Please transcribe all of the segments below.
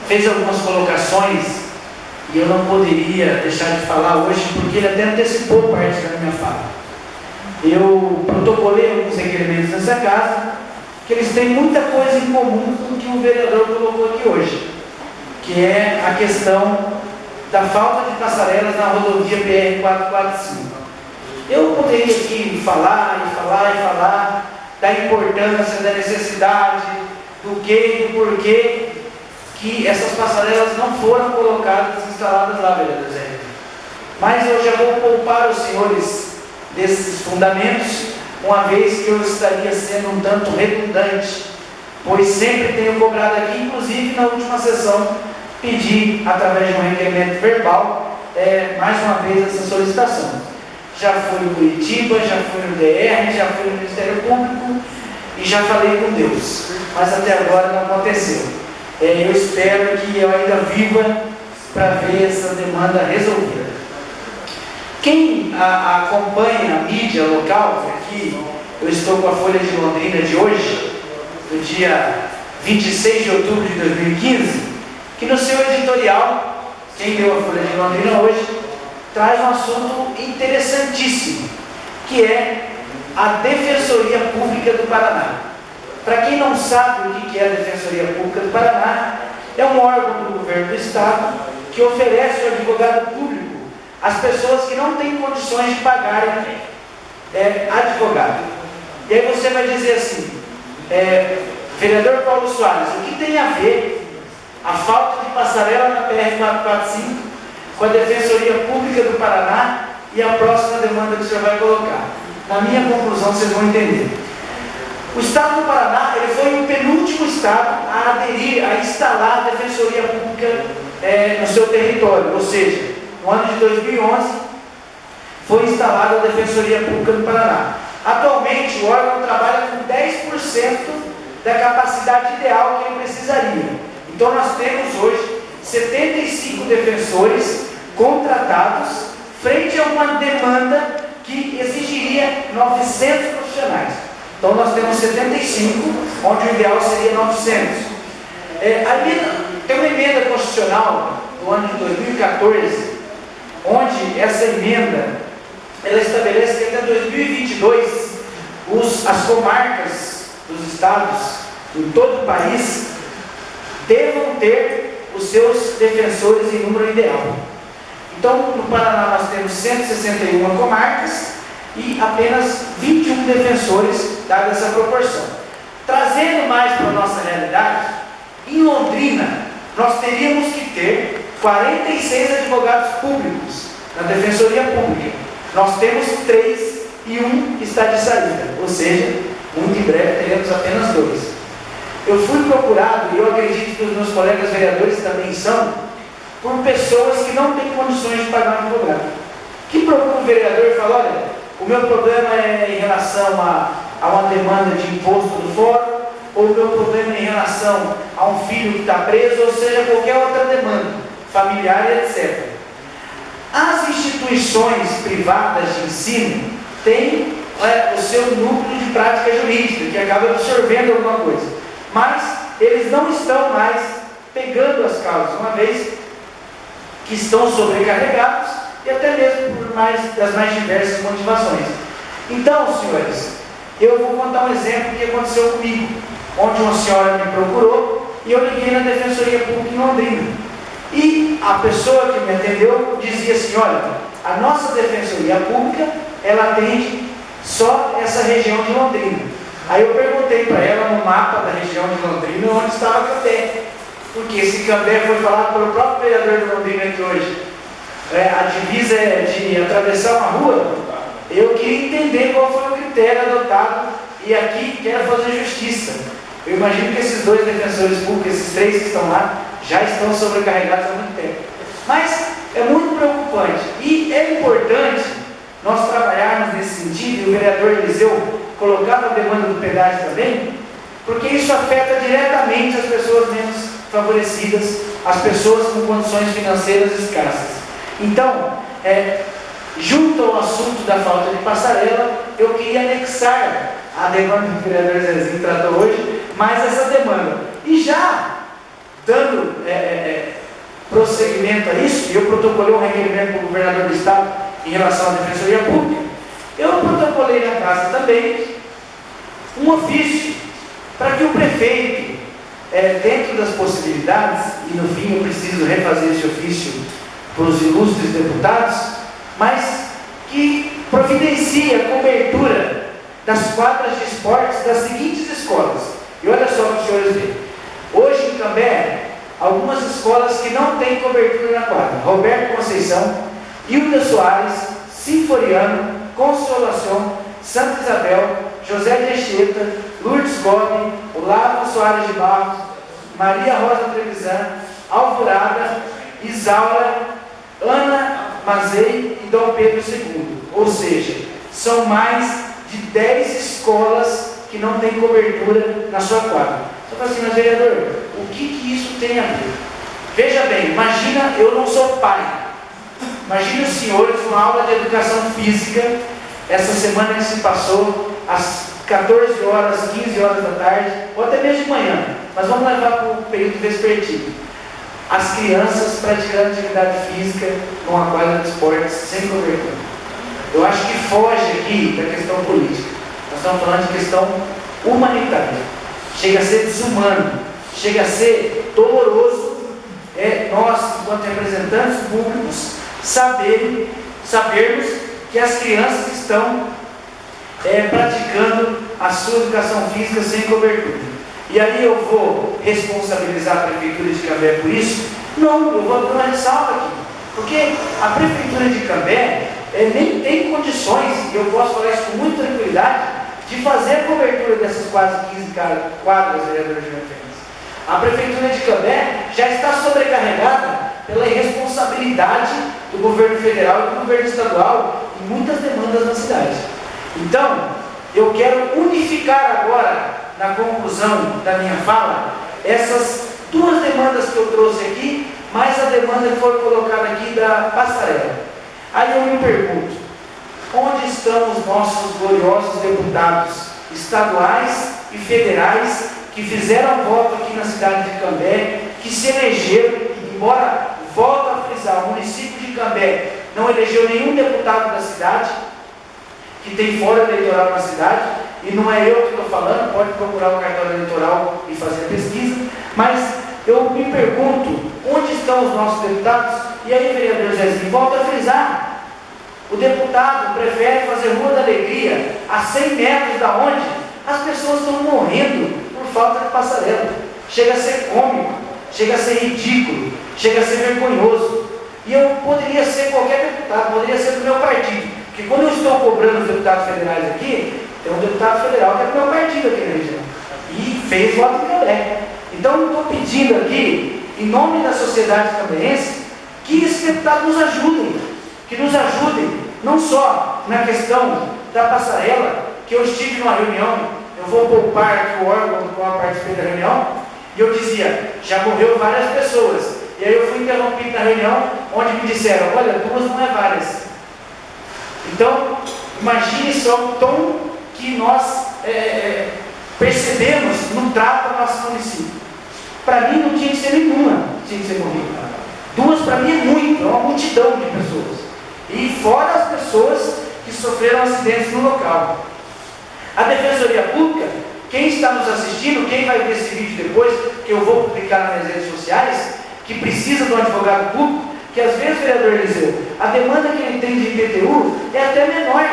fez algumas colocações e eu não poderia deixar de falar hoje, porque ele até antecipou parte da minha fala. Eu protocolei alguns requerimentos nessa casa, que eles têm muita coisa em comum com o que o vereador colocou aqui hoje, que é a questão da falta de passarelas na rodovia BR-445. Eu poderia aqui falar da importância, da necessidade, do que e do porquê que essas passarelas não foram colocadas, instaladas lá, vereador Zé. Mas eu já vou poupar os senhores desses fundamentos, uma vez que eu estaria sendo um tanto redundante, pois sempre tenho cobrado aqui, inclusive na última sessão, pedi, através de um requerimento verbal, mais uma vez essa solicitação. Já fui em Curitiba, já fui no DR, já fui no Ministério Público e já falei com Deus, mas até agora não aconteceu. Eu espero que eu ainda viva para ver essa demanda resolvida. Quem acompanha a mídia local, aqui eu estou com a Folha de Londrina de hoje, do dia 26 de outubro de 2015, que no seu editorial, quem leu a Folha de Londrina hoje, traz um assunto interessantíssimo, que é a Defensoria Pública do Paraná. Para quem não sabe o que é a Defensoria Pública do Paraná, é um órgão do governo do Estado que oferece o advogado público às pessoas que não têm condições de pagarem advogado. E aí você vai dizer assim, vereador Paulo Soares, o que tem a ver a falta de passarela na BR-445 com a Defensoria Pública do Paraná e a próxima demanda que o senhor vai colocar? Na minha conclusão, vocês vão entender. O Estado do Paraná, ele foi o penúltimo Estado a aderir, a instalar a Defensoria Pública no seu território, ou seja, no ano de 2011 foi instalada a Defensoria Pública do Paraná. Atualmente, o órgão trabalha com 10% da capacidade ideal que ele precisaria. Então, nós temos hoje 75 defensores contratados frente a uma demanda que exigiria 900 profissionais. Então nós temos 75, onde o ideal seria 900. Tem uma emenda constitucional do ano de 2014, onde essa emenda ela estabelece que até 2022 as comarcas dos estados em todo o país devam ter os seus defensores em número ideal. Então, no Paraná nós temos 161 comarcas e apenas 21 defensores, dada essa proporção. Trazendo mais para a nossa realidade, em Londrina nós teríamos que ter 46 advogados públicos na Defensoria Pública. Nós temos 3 e 1 está de saída, ou seja, muito em breve teremos apenas 2. Eu fui procurado, e eu acredito que os meus colegas vereadores também são, por pessoas que não têm condições de pagar um advogado. Que procura o vereador e fala, olha, o meu problema é em relação a uma demanda de imposto do fórum, ou o meu problema é em relação a um filho que está preso, ou seja, qualquer outra demanda, familiar, etc. As instituições privadas de ensino têm o seu núcleo de prática jurídica, que acaba absorvendo alguma coisa. Mas eles não estão mais pegando as causas, uma vez que estão sobrecarregados e até mesmo por das mais diversas motivações. Então, senhores, eu vou contar um exemplo que aconteceu comigo, onde uma senhora me procurou e eu liguei na Defensoria Pública em Londrina. E a pessoa que me atendeu dizia assim, olha, a nossa Defensoria Pública, ela atende só essa região de Londrina. Aí eu perguntei para ela no mapa da região de Londrina onde estava Cambé, porque esse Cambé foi falado pelo próprio vereador de Londrina aqui hoje. A divisa é de atravessar uma rua. Eu queria entender qual foi o critério adotado e aqui quero fazer justiça. Eu imagino que esses 2 defensores públicos, esses 3 que estão lá, já estão sobrecarregados há muito tempo. Mas é muito preocupante e é importante nós trabalharmos nesse sentido, e o vereador Eliseu colocava a demanda do pedágio também, porque isso afeta diretamente as pessoas menos favorecidas, as pessoas com condições financeiras escassas. Então, junto ao assunto da falta de passarela, eu queria anexar a demanda que o vereador Zezinho tratou hoje, mais essa demanda. E já dando prosseguimento a isso, e eu protocolei um requerimento para o governador do estado em relação à Defensoria Pública, eu protocolei na casa também um ofício para que o prefeito, dentro das possibilidades, e no fim eu preciso refazer esse ofício para os ilustres deputados, mas que providencie a cobertura das quadras de esportes das seguintes escolas. E olha só para os senhores verem. Hoje em Cambé, algumas escolas que não têm cobertura na quadra: Roberto Conceição, Hilda Soares, Sinforiano, Consolação, Santa Isabel, José de Anchieta, Lourdes Gomes, Olavo Soares de Barros, Maria Rosa Trevisan, Alvorada, Isaura, Ana Mazei e Dom Pedro II. Ou seja, são mais de 10 escolas que não têm cobertura na sua quadra. Você fala assim: mas vereador, o que isso tem a ver? Veja bem, imagina, eu não sou pai, imagina os senhores uma aula de educação física, essa semana que se passou, às 14 horas, 15 horas da tarde, ou até mesmo de manhã, mas vamos levar para o período vespertino. As crianças praticando atividade física numa quadra de esportes sem cobertura. Eu acho que foge aqui da questão política. Nós estamos falando de questão humanitária. Chega a ser desumano, chega a ser doloroso, nós, enquanto representantes públicos, sabermos que as crianças estão praticando a sua educação física sem cobertura. E aí eu vou responsabilizar a Prefeitura de Cambé por isso? Não, eu vou dar uma ressalva aqui. Porque a Prefeitura de Cambé nem tem condições, e eu posso falar isso com muita tranquilidade, de fazer a cobertura dessas quase 15 quadras, vereador Gilmar Fernandes. A Prefeitura de Cambé já está sobrecarregada pela irresponsabilidade do governo federal e do governo estadual em muitas demandas na cidade. Então, eu quero unificar agora, na conclusão da minha fala, essas duas demandas que eu trouxe aqui, mais a demanda que foi colocada aqui da passarela. Aí eu me pergunto: onde estão os nossos gloriosos deputados estaduais e federais que fizeram voto aqui na cidade de Cambé, que se elegeram, embora, volto a frisar, o município de Cambé não elegeu nenhum deputado da cidade, que tem fora eleitoral na cidade, e não é eu que estou falando, pode procurar o cartório eleitoral e fazer a pesquisa, mas eu me pergunto, onde estão os nossos deputados? E aí, vereador Zezinho, volto a frisar, o deputado prefere fazer Rua da Alegria a 100 metros da onde as pessoas estão morrendo por falta de passarela. Chega a ser cômico, chega a ser ridículo, chega a ser vergonhoso. E eu poderia ser qualquer deputado, poderia ser do meu partido, porque quando eu estou cobrando os deputados federais aqui, tem um deputado federal que é do meu partido aqui na região, e fez voto em Cambé. Então eu estou pedindo aqui, em nome da sociedade cambéense, que esses deputados nos ajudem, não só na questão da passarela, que eu estive numa reunião, eu vou poupar aqui o órgão do qual eu participei da reunião, e eu dizia: já morreu várias pessoas. E aí eu fui interrompido na reunião, onde me disseram: olha, 2 não é várias. Então, imagine só o tom que nós percebemos no trato do nosso município. Para mim não tinha que ser nenhuma, tinha que ser morrida. 2 para mim é muito, é uma multidão de pessoas. E fora as pessoas que sofreram acidentes no local. A Defensoria Pública, quem está nos assistindo, quem vai ver esse vídeo depois, que eu vou publicar nas redes sociais, que precisa de um advogado público, que às vezes, vereador Eliseu, a demanda que ele tem de IPTU é até menor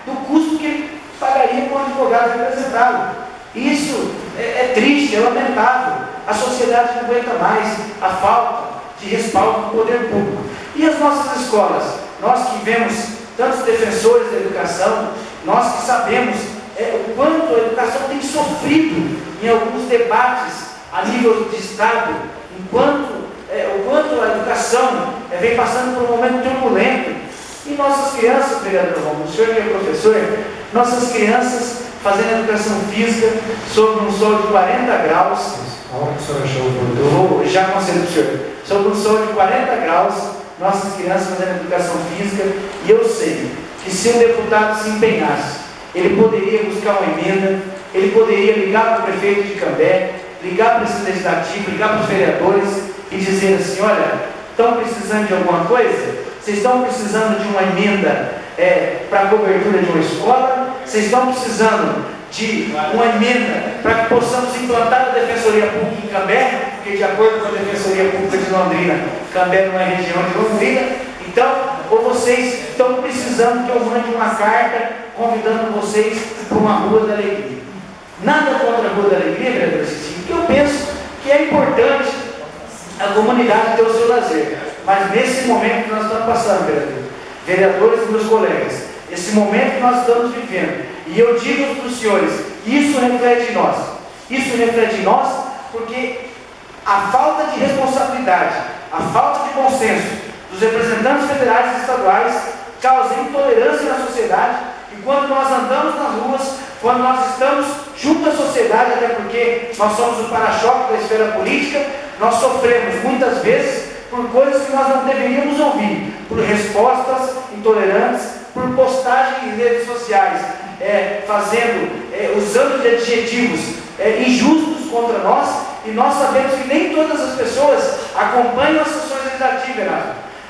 do custo que ele pagaria com um advogado representado. Isso é triste, é lamentável. A sociedade não aguenta mais a falta de respaldo do poder público. E as nossas escolas? Nós que vemos tantos defensores da educação, nós que sabemos o quanto a educação tem sofrido em alguns debates a nível de Estado, o quanto a educação vem passando por um momento turbulento. E nossas crianças, vereador Romulo, o senhor que é professor, nossas crianças fazendo educação física sob um sol de 40 graus. A hora que o senhor achou o Eu vou já concedo para o senhor. Sob um sol de 40 graus, nossas crianças fazendo educação física, e eu sei que se o deputado se empenhasse, ele poderia buscar uma emenda, ele poderia ligar para o prefeito de Cambé, ligar para esse legislativo, ligar para os vereadores e dizer assim: olha, estão precisando de alguma coisa? Vocês estão precisando de uma emenda para a cobertura de uma escola? Vocês estão precisando de uma emenda para que possamos implantar a Defensoria Pública em Cambé? Porque, de acordo com a Defensoria Pública de Londrina, Cambé não é região de Londrina. Então, ou vocês estão precisando que eu mande uma carta convidando vocês para uma Rua da Alegria? Nada contra a Rua da Alegria, vereador Cicinho, porque eu penso que é importante a comunidade ter o seu lazer. Mas nesse momento que nós estamos passando, vereadores e meus colegas, esse momento que nós estamos vivendo, e eu digo para os senhores, isso reflete em nós. Isso reflete em nós porque a falta de responsabilidade, a falta de bom senso dos representantes federais e estaduais causa intolerância na sociedade. E quando nós andamos nas ruas, quando nós estamos junto à sociedade, até porque nós somos o para-choque da esfera política, nós sofremos muitas vezes por coisas que nós não deveríamos ouvir, por respostas intolerantes, por postagens em redes sociais, usando de adjetivos injustos contra nós, e nós sabemos que nem todas as pessoas acompanham as sessões legislativas,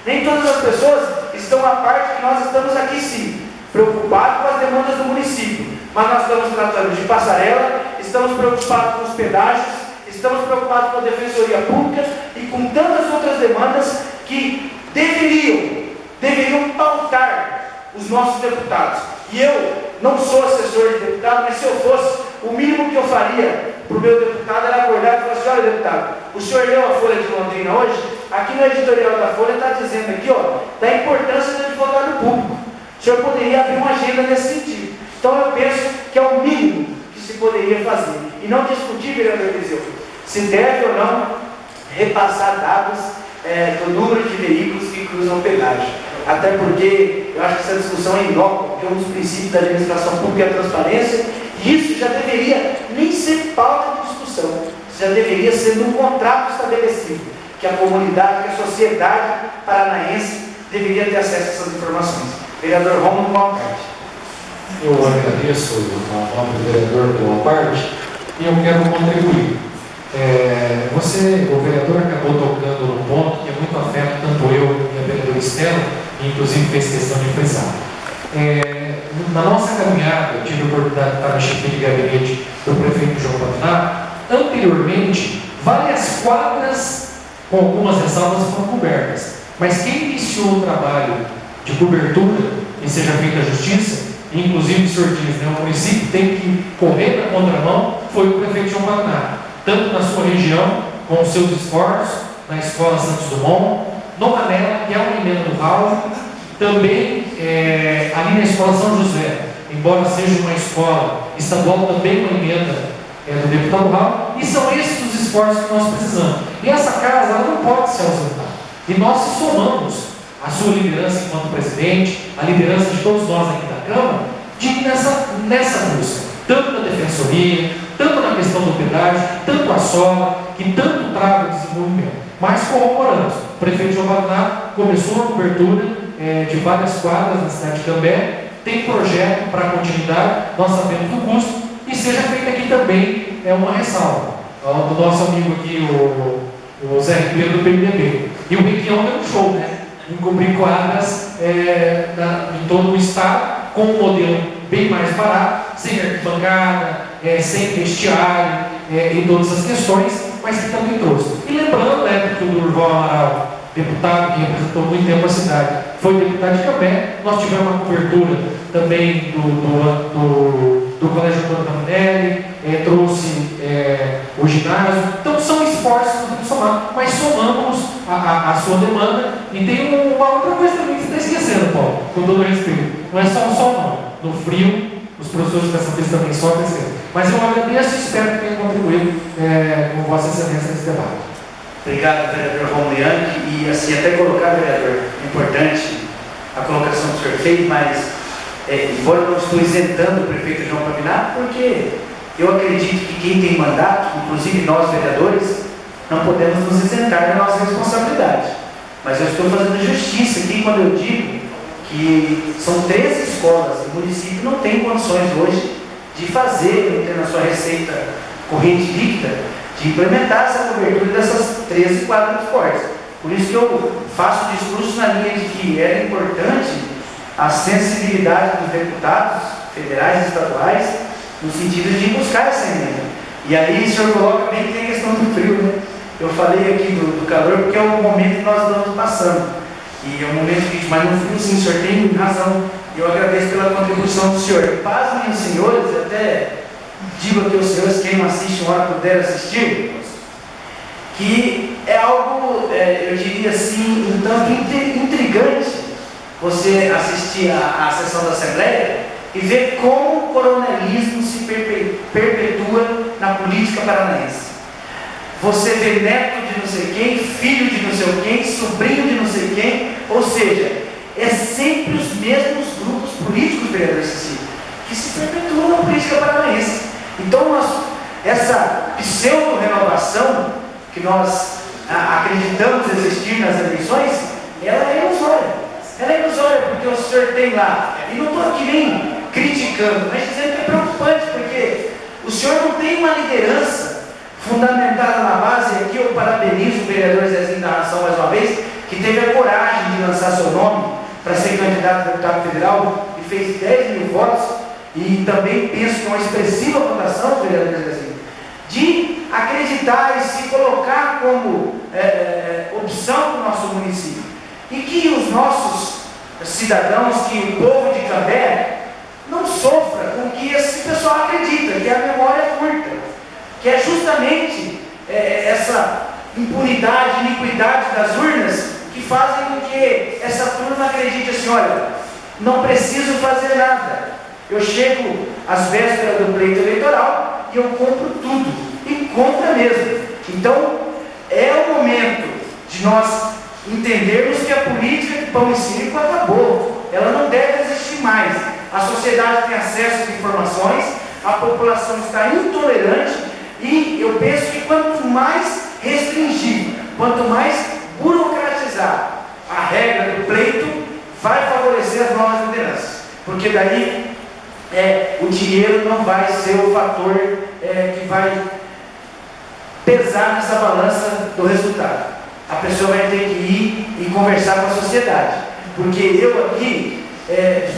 nem todas as pessoas estão à parte que nós estamos aqui sim, preocupados com as demandas do município, mas nós estamos tratando de passarela, estamos preocupados com os pedágios, estamos preocupados com a Defensoria Pública e com tantas outras demandas que deveriam pautar os nossos deputados. E eu não sou assessor de deputado, mas se eu fosse, o mínimo que eu faria para o meu deputado era acordar e falar assim: olha, deputado, o senhor leu a Folha de Londrina hoje? Aqui no editorial da Folha está dizendo aqui, da importância do advogado público. O senhor poderia abrir uma agenda nesse sentido. Então eu penso que é o mínimo que se poderia fazer. E não discutir, vereador Eliseu, se deve ou não repassar dados do número de veículos que cruzam o pedágio. Até porque eu acho que essa discussão é inócua, porque um dos princípios da administração pública é a transparência, e isso já deveria nem ser pauta de discussão, já deveria ser num contrato estabelecido, que a comunidade, que a sociedade paranaense deveria ter acesso a essas informações. Vereador Rômulo Malcarte. Eu agradeço ao nome do vereador pela parte e eu quero contribuir. O vereador acabou tocando num ponto que é muito afeto, tanto eu e a vereadora Estela, e inclusive fez questão de frisar. Na nossa caminhada, eu tive a oportunidade de estar na chefia de gabinete do prefeito João Pavinato. Anteriormente, várias quadras com algumas ressalvas foram cobertas, mas quem iniciou o trabalho de cobertura e seja feita a justiça, inclusive o senhor diz, o município tem que correr na contramão, foi o prefeito João Pavinato, tanto na sua região, com os seus esforços, na Escola Santos Dumont, no Manela, que é uma emenda do Raul, também ali na Escola São José, embora seja uma escola estadual, também uma emenda do deputado Raul, e são esses os esforços que nós precisamos. E essa casa, ela não pode se ausentar. E nós somamos a sua liderança enquanto presidente, a liderança de todos nós aqui da Câmara, de ir nessa busca, tanto na defensoria, tanto na questão do pedágio, tanto a sola, que tanto trava o desenvolvimento. Mas corroboramos, o prefeito João Pavinato começou a cobertura de várias quadras na cidade de Cambé, tem projeto para continuidade, nós sabemos do custo, e seja feita aqui também uma ressalva do nosso amigo aqui, o Zé Ribeiro do PMDB. E o Requião deu um show, em cobrir quadras em todo o estado, com um modelo bem mais barato, sem arquibancada, sem vestiário, em todas as questões, mas que também trouxe. E lembrando, porque o Durval Amaral, deputado que representou muito tempo a cidade, foi deputado de Cambé, nós tivemos uma cobertura também do Colégio Antônio Raminelli, trouxe o ginásio. Então são esforços que nós temos que somar, mas somamos a sua demanda. E tem uma outra coisa também que você está esquecendo, Paulo, com todo respeito. Não é só um sol, não. No frio, os professores dessa vez também sofrem. Mas eu agradeço e espero que tenha contribuído com Vossa Excelência nesse debate. Obrigado, vereador Romulo Bianchi. E assim, até colocar, vereador, é importante a colocação que o senhor fez, mas embora eu não estou isentando o prefeito João Pavinato, porque eu acredito que quem tem mandato, inclusive nós vereadores, não podemos nos isentar da nossa responsabilidade. Mas eu estou fazendo justiça aqui quando eu digo que são 13 escolas, o município não tem condições hoje de fazer, não ter na sua receita corrente líquida, de implementar essa cobertura dessas 13 quadros fortes. Por isso que eu faço discurso na linha de que era importante a sensibilidade dos deputados federais e estaduais no sentido de buscar essa emenda. E aí o senhor coloca bem que tem a questão do frio, né? Eu falei aqui do calor porque é o momento que nós estamos passando. E é um momento difícil, mas no frio sim, o senhor tem razão. Eu agradeço pela contribuição do senhor. Pasmem os senhores, até digo aqui aos senhores, quem não assiste uma hora puder assistir, que é algo, eu diria assim, um tanto intrigante você assistir à sessão da Assembleia e ver como o coronelismo se perpetua na política paranaense. Você vê neto de não sei quem, filho de não sei quem, sobrinho de não sei quem, ou seja, é sempre os mesmos grupos políticos, vereador Cecílio, que se perpetuam na política paranaense. Então, essa pseudo-renovação que nós acreditamos existir nas eleições, ela é ilusória. Ela é ilusória porque o senhor tem lá, e não estou aqui nem criticando, mas dizendo que é preocupante, porque o senhor não tem uma liderança fundamentada na base. Aqui eu parabenizo o vereador Zezinho da Nação mais uma vez, que teve a coragem de lançar seu nome para ser candidato a deputado federal e fez 10 mil votos, e também penso que é uma expressiva votação, vereador Zezinho, de acreditar e se colocar como opção para o nosso município. E que os nossos cidadãos, que o povo de Cambé, não sofra com o que esse pessoal acredita, que é a memória curta, que é justamente essa impunidade, iniquidade das urnas, que fazem com que essa turma acredite assim: olha, não preciso fazer nada, eu chego às vésperas do pleito eleitoral e eu compro tudo, e compra mesmo. Então, é o momento de nós entendermos que a política de pão e circo acabou, ela não deve existir mais. A sociedade tem acesso às informações, a população está intolerante, e eu penso que quanto mais restringir, quanto mais burocratizar a regra do pleito, vai favorecer as novas lideranças, porque daí o dinheiro não vai ser o fator que vai pesar nessa balança do resultado. A pessoa vai ter que ir e conversar com a sociedade, porque eu aqui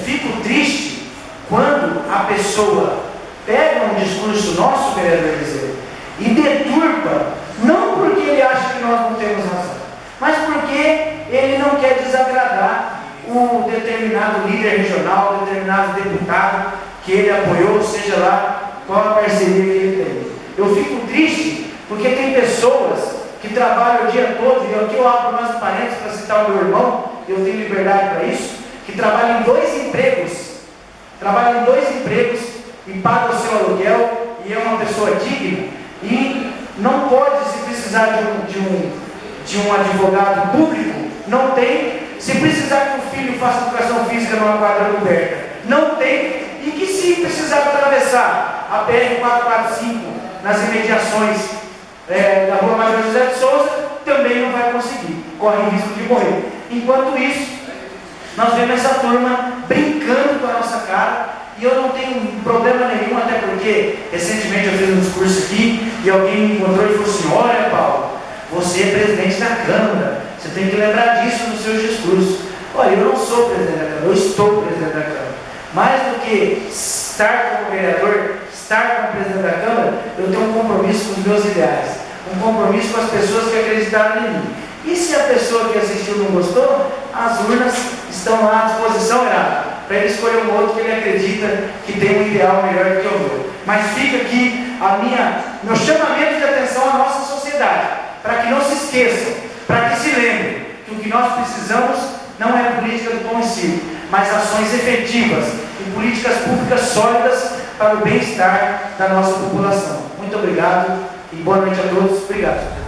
fico triste quando a pessoa pega um discurso nosso, vereador Eliseu, e deturpa, não porque ele acha que nós não temos razão, mas porque ele não quer desagradar o determinado líder regional, determinado deputado que ele apoiou, seja lá qual a parceria que ele tem. Eu fico triste porque tem pessoas que trabalham o dia todo, e aqui eu abro mais parênteses para citar o meu irmão, eu tenho liberdade para isso, que trabalha em 2 empregos, e paga o seu aluguel, e é uma pessoa digna, e não pode, se precisar de um advogado público, não tem. Se precisar que o filho faça educação física numa quadra coberta, não tem. E que se precisar atravessar a BR-445 nas imediações da Rua Major José de Souza, também não vai conseguir, corre risco de morrer. Enquanto isso, nós vemos essa turma brincando com a nossa cara, e eu não tenho problema nenhum, até porque recentemente eu fiz um discurso aqui e alguém me encontrou e falou assim: olha, Paulo, você é presidente da Câmara, você tem que lembrar disso nos seus discursos. Olha, eu não sou presidente da Câmara, eu estou presidente da Câmara. Mais do que estar como vereador, estar como presidente da Câmara, eu tenho um compromisso com os meus ideais, um compromisso com as pessoas que acreditaram em mim. E se a pessoa que assistiu não gostou, as urnas estão lá à disposição, para ele escolher um outro que ele acredita que tem um ideal melhor do que o meu. Mas fica aqui meu chamamento de atenção à nossa sociedade, para que não se esqueçam, para que se lembrem que o que nós precisamos não é política do pão e circo, mas ações efetivas e políticas públicas sólidas para o bem-estar da nossa população. Muito obrigado e boa noite a todos. Obrigado.